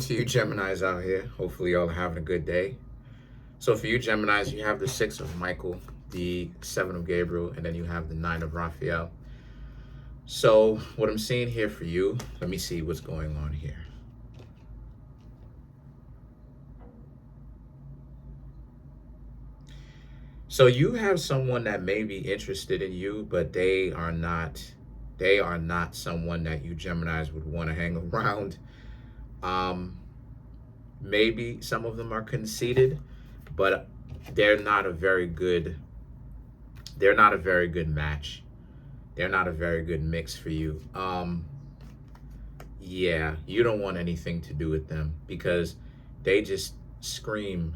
To you Geminis out here, hopefully y'all are having a good day. So for you Geminis, you have the 6 of Michael, the 7 of Gabriel, and then you have the 9 of Raphael. So what I'm seeing here for you, let me see what's going on here. So you have someone that may be interested in you, but they are not someone that you Geminis would want to hang around. Um, Maybe some of them are conceited, but they're not a very good they're not a very good match. They're not a very good mix for you. Yeah, you don't want anything to do with them because they just scream.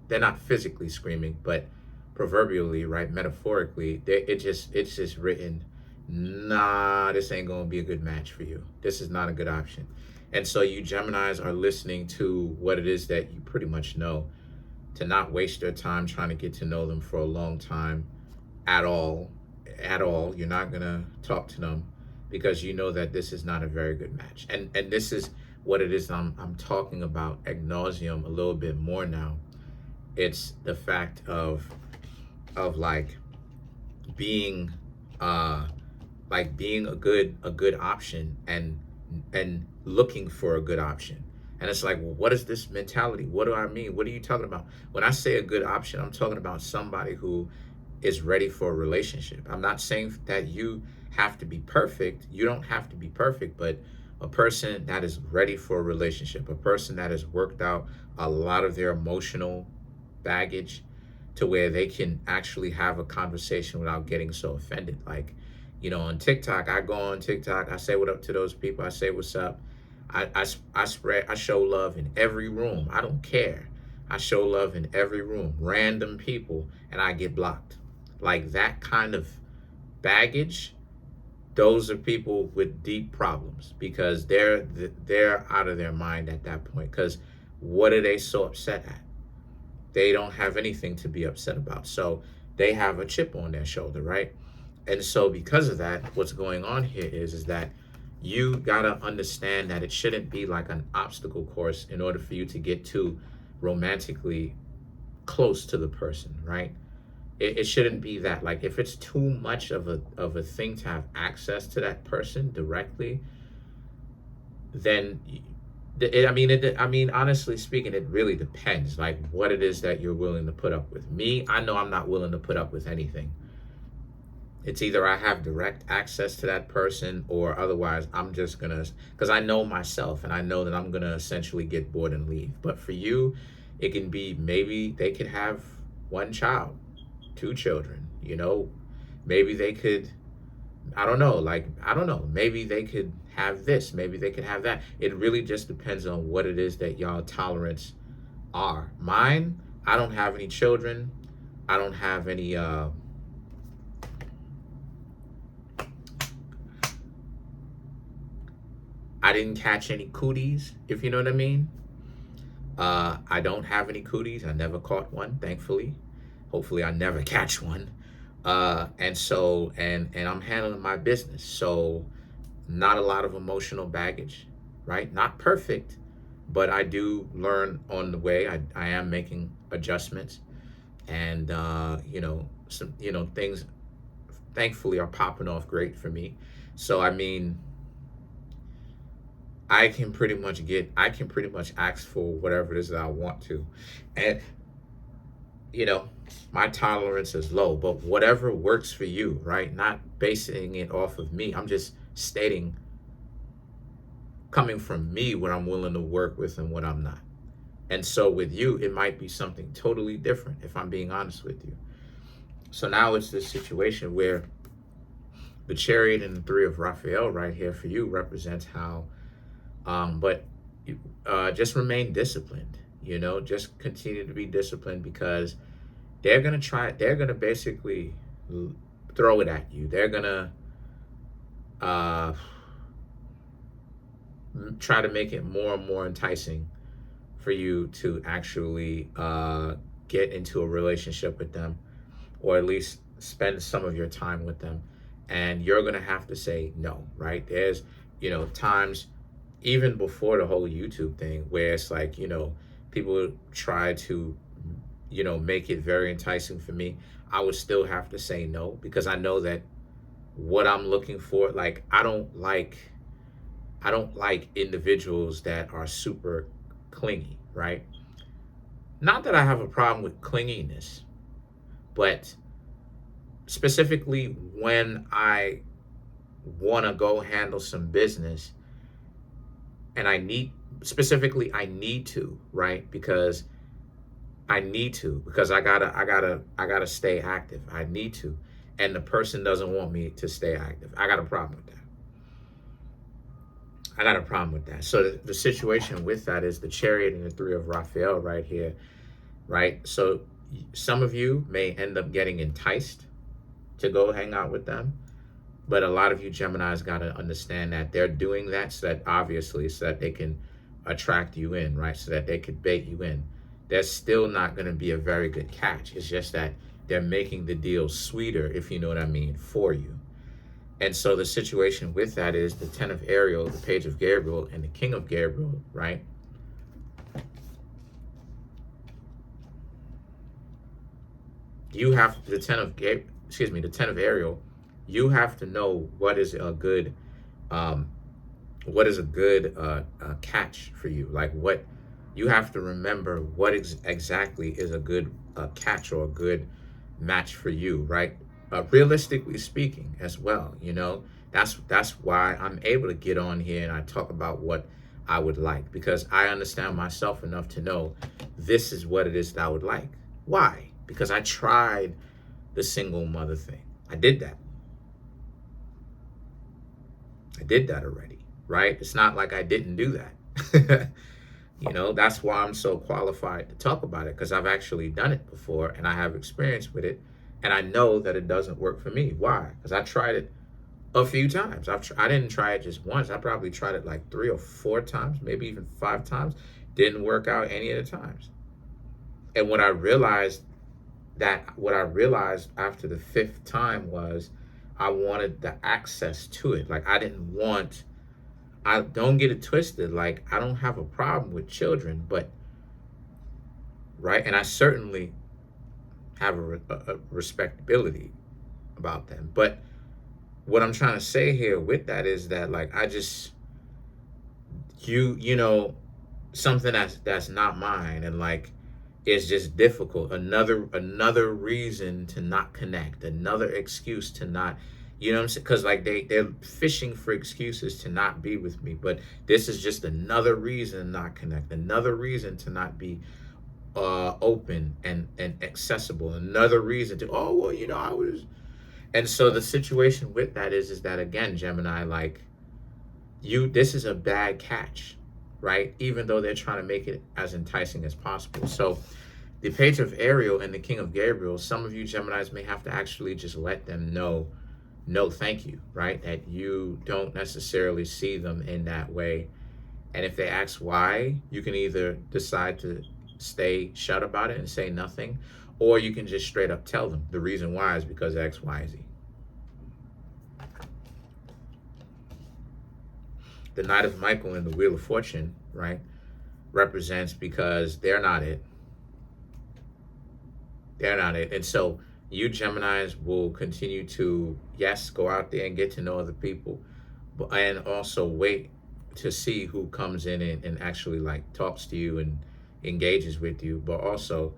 They're not physically screaming, but proverbially, right, metaphorically, it's just written, nah, this ain't gonna be a good match for you. This is not a good option. And so you Geminis are listening to what it is that you pretty much know, to not waste your time trying to get to know them for a long time at all. At all. You're not gonna talk to them because you know that this is not a very good match. And this is what it is I'm talking about ad nauseum a little bit more now. It's the fact of being uh being a good option and looking for a good option. And it's like, well, what is this mentality? What do I mean? What are you talking about? When I say a good option, I'm talking about somebody who is ready for a relationship. I'm not saying that you have to be perfect. You don't have to be perfect, but a person that is ready for a relationship, a person that has worked out a lot of their emotional baggage to where they can actually have a conversation without getting so offended. Like, on TikTok, I go on TikTok, I say what up to those people, I say what's up. I show love in every room. I don't care. I show love in every room. Random people, and I get blocked. Like that kind of baggage, those are people with deep problems because they're out of their mind at that point. Because what are they so upset at? They don't have anything to be upset about. So they have a chip on their shoulder, right? And so because of that, what's going on here is that you gotta understand that it shouldn't be like an obstacle course in order for you to get too romantically close to the person, right? It shouldn't be that. Like if it's too much of a thing to have access to that person directly, then honestly speaking, it really depends, like what it is that you're willing to put up with. Me, I know I'm not willing to put up with anything. It's either I have direct access to that person or otherwise I'm just gonna, because I know myself and I know that I'm gonna essentially get bored and leave. But for you, it can be maybe they could have one child, two children, maybe they could, I don't know, maybe they could have this, maybe they could have that. It really just depends on what it is that y'all tolerance are. Mine, I don't have any children. I don't have any I didn't catch any cooties, if you know what I mean. I don't have any cooties. I never caught one, thankfully. Hopefully I never catch one. And so and I'm handling my business. So not a lot of emotional baggage, right? Not perfect, but I do learn on the way. I am making adjustments, and some things thankfully are popping off great for me. So I mean, I can pretty much ask for whatever it is that I want to. And you know, my tolerance is low, but whatever works for you, right? Not basing it off of me. I'm just stating, coming from me, what I'm willing to work with and what I'm not. And so with you, it might be something totally different, if I'm being honest with you. So now it's this situation where the Chariot and the 3 of Raphael right here for you represents how, but just remain disciplined, just continue to be disciplined because they're gonna basically throw it at you. They're gonna uh, try to make it more and more enticing for you to actually get into a relationship with them, or at least spend some of your time with them. And you're gonna have to say no, right? There's, times even before the whole YouTube thing, where it's like, people try to, make it very enticing for me, I would still have to say no, because I know that what I'm looking for, like, I don't like individuals that are super clingy, right? Not that I have a problem with clinginess, but specifically when I want to go handle some business, and I need to, right? Because I gotta stay active. I need to. And the person doesn't want me to stay active. I got a problem with that. So the situation with that is the Chariot and the Three of Raphael right here, right? So some of you may end up getting enticed to go hang out with them. But a lot of you Geminis got to understand that they're doing that so that they can attract you in, right? So that they could bait you in. They're still not going to be a very good catch. It's just that they're making the deal sweeter, if you know what I mean, for you. And so the situation with that is the Ten of Ariel, the Page of Gabriel, and the King of Gabriel, right? You have the Ten of Ariel. You have to know what is a good catch for you. Like, what you have to remember, what exactly is a good catch or a good match for you, right? Realistically speaking as well, that's why I'm able to get on here and I talk about what I would like, because I understand myself enough to know this is what it is that I would like. Why? Because I tried the single mother thing. I did that already, right? It's not like I didn't do that. That's why I'm so qualified to talk about it, because I've actually done it before and I have experience with it, and I know that it doesn't work for me. Why? Because I tried it a few times. I didn't try it just once. I probably tried it like 3 or 4 times, maybe even 5 times. Didn't work out any of the times. And what I realized after the 5th time was I wanted the access to it. Like, I don't get it twisted. Like, I don't have a problem with children, but, right? And I certainly have a respectability about them. But what I'm trying to say here with that is that, like, I just, something that's not mine, and like, it's just difficult. Another reason to not connect, another excuse to not, you know what I'm saying? Because like they're fishing for excuses to not be with me. But this is just another reason to not connect, another reason to not be open and accessible, another reason to, oh, well, I was. And so the situation with that is that, again, Gemini, like, this is a bad catch, right? Even though they're trying to make it as enticing as possible. So the Page of Ariel and the King of Gabriel, some of you Geminis may have to actually just let them know, no, thank you, right? That you don't necessarily see them in that way. And if they ask why, you can either decide to stay shut about it and say nothing, or you can just straight up tell them the reason why is because X, Y, Z. The Knight of Michael and the Wheel of Fortune, right, represents because they're not it. They're not it. And so you Geminis will continue to, yes, go out there and get to know other people, and also wait to see who comes in and actually like talks to you and engages with you, but also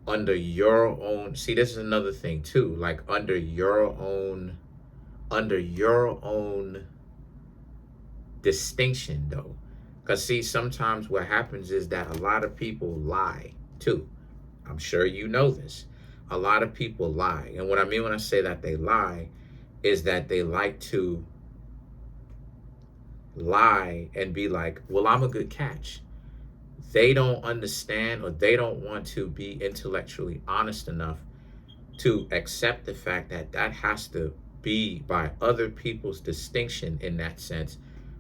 under your own, see, this is another thing too, like under your own distinction though. Because see, sometimes what happens is that a lot of people lie too. I'm sure you know this. A lot of people lie. And what I mean when I say that they lie is that they like to lie and be like, well, I'm a good catch. They don't understand, or they don't want to be intellectually honest enough to accept the fact that that has to be by other people's distinction in that sense,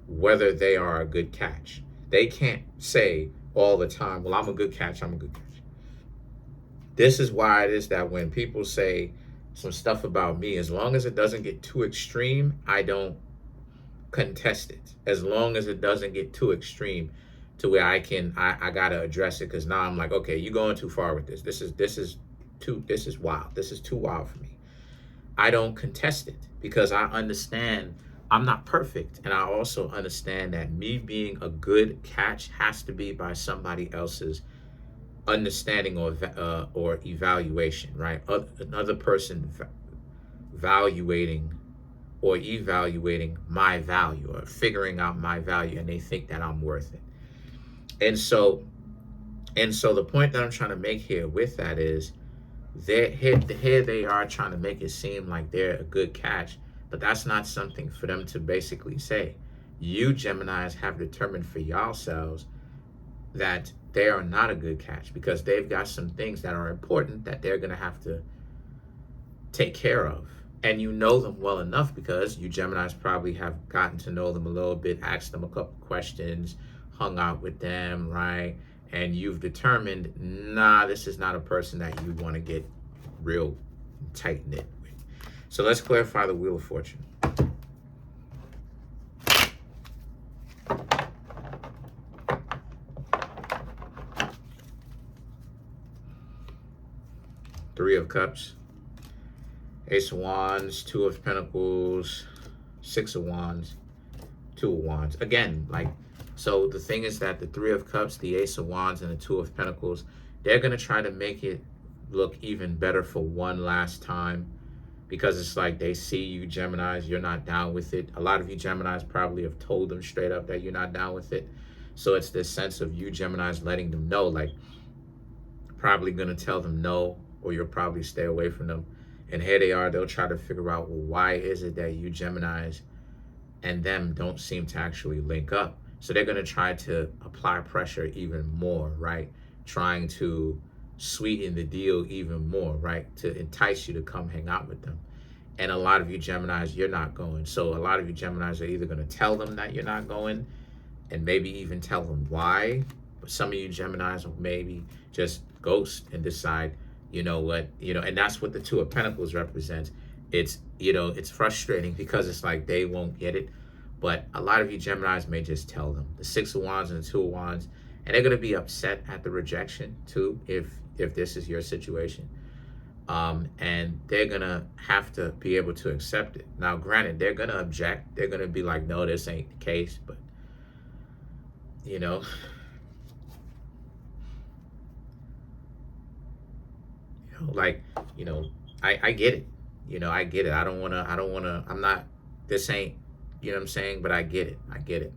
whether they are a good catch. They can't say all the time, well, I'm a good catch, I'm a good catch. This is why it is that when people say some stuff about me, as long as it doesn't get too extreme, I don't contest it as long as it doesn't get too extreme to where I gotta address it, because now I'm like, okay, you're going too far with this. This is wild. This is too wild for me. I don't contest it because I understand I'm not perfect, and I also understand that me being a good catch has to be by somebody else's understanding or evaluation, right? Another person evaluating my value or figuring out my value, and they think that I'm worth it. And so the point that I'm trying to make here with that is here they are trying to make it seem like they're a good catch, but that's not something for them to basically say. You Geminis have determined for yourselves that they are not a good catch because they've got some things that are important that they're going to have to take care of. And you know them well enough because you Geminis probably have gotten to know them a little bit, asked them a couple questions, hung out with them, right? And you've determined, nah, this is not a person that you want to get real tight-knit with. So let's clarify the Wheel of Fortune. Three of Cups, Ace of Wands, Two of Pentacles, Six of Wands, Two of Wands. Again, like, so the thing is that the Three of Cups, the Ace of Wands, and the Two of Pentacles, they're going to try to make it look even better for one last time, because it's like they see you Geminis, you're not down with it. A lot of you Geminis probably have told them straight up that you're not down with it. So it's this sense of you Geminis letting them know, like, probably going to tell them no, or you'll probably stay away from them. And here they are, they'll try to figure out, well, why is it that you Geminis and them don't seem to actually link up? So they're going to try to apply pressure even more, right? Trying to sweeten the deal even more, right? To entice you to come hang out with them. And a lot of you Geminis, you're not going. So a lot of you Geminis are either going to tell them that you're not going and maybe even tell them why. But some of you Geminis will maybe just ghost and decide, you know what, and that's what the Two of Pentacles represents. It's, it's frustrating because it's like they won't get it. But a lot of you Geminis may just tell them. The Six of Wands and the Two of Wands, and they're going to be upset at the rejection too, if this is your situation. And they're going to have to be able to accept it. Now, granted, they're going to object. They're going to be like, no, this ain't the case. But, I get it. I get it. I'm not, this ain't, what I'm saying? But I get it.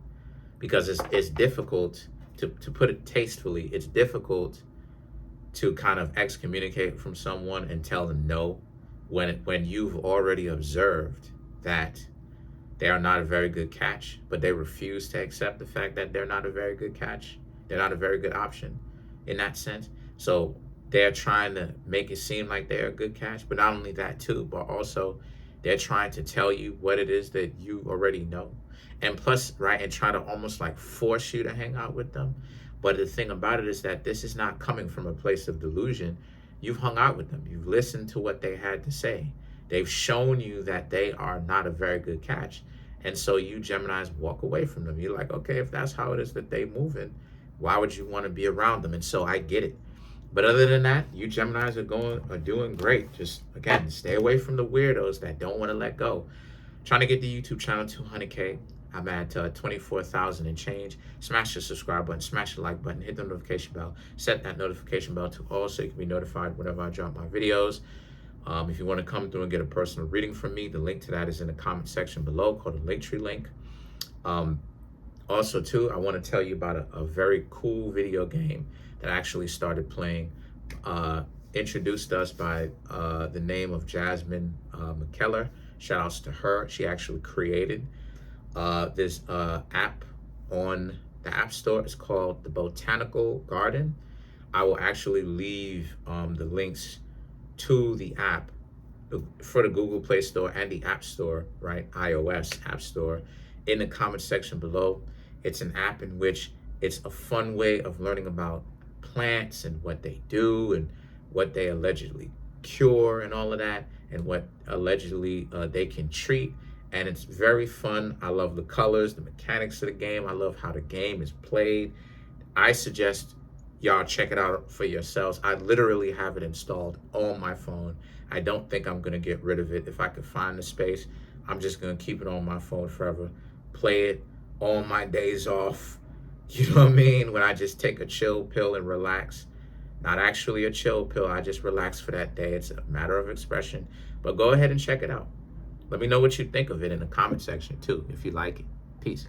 Because it's difficult, to put it tastefully, it's difficult to kind of excommunicate from someone and tell them no when you've already observed that they are not a very good catch, but they refuse to accept the fact that they're not a very good catch. They're not a very good option in that sense. So they're trying to make it seem like they're a good catch, but not only that too, but also they're trying to tell you what it is that you already know. And plus, right, and try to almost like force you to hang out with them. But the thing about it is that this is not coming from a place of delusion. You've hung out with them. You've listened to what they had to say. They've shown you that they are not a very good catch. And so you Geminis walk away from them. You're like, okay, if that's how it is that they moving, why would you want to be around them? And so I get it. But other than that, you Geminis are doing great. Just, again, stay away from the weirdos that don't want to let go. Trying to get the YouTube channel 200K. I'm at 24,000 and change. Smash the subscribe button, smash the like button, hit the notification bell, set that notification bell to all so you can be notified whenever I drop my videos. If you want to come through and get a personal reading from me, the link to that is in the comment section below, called the Linktree link. Also, too, I want to tell you about a very cool video game that I actually started playing, introduced us by the name of Jasmine McKellar. Shout outs to her. She actually created this app on the App Store. It's called the Botanical Garden. I will actually leave the links to the app for the Google Play Store and the App Store, right? iOS App Store, in the comment section below. It's an app in which it's a fun way of learning about plants and what they do and what they allegedly cure and all of that, and what allegedly they can treat. and it's very fun. I love the colors, the mechanics of the game. I love how the game is played. I suggest y'all check it out for yourselves. I literally have it installed on my phone. I don't think I'm gonna get rid of it. If I could find the space, I'm just gonna keep it on my phone forever. Play it on my days off. You know what I mean? When I just take a chill pill and relax. Not actually a chill pill, I just relax for that day. It's a matter of expression. But go ahead and check it out. Let me know what you think of it in the comment section too, if you like it. Peace.